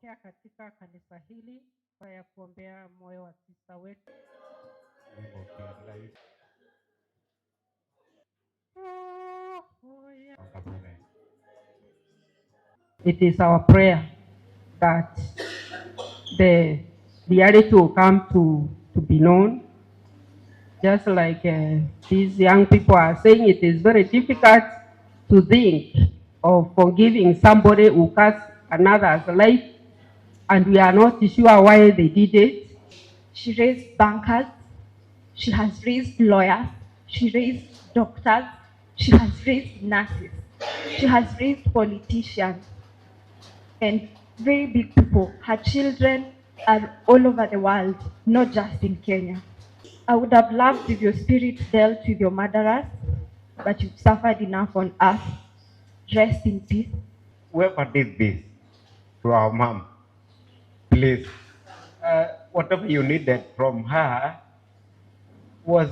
tumepokea katika kanisa hili kwa ya kuombea moyo wa sista wetu. It is our prayer that the reality will come to be known. Just like these young people are saying, it is very difficult to think of forgiving somebody who cuts another's life, and we are not sure why they did it. She raised bankers, she has raised lawyers, she raised doctors, she has raised nurses, she has raised politicians, and very big people. Her children are all over the world, not just in Kenya. I would have loved if your spirit dealt with your murderers, but you've suffered enough on earth. Rest in peace. Whoever did this to our mom, please, whatever you needed from her, was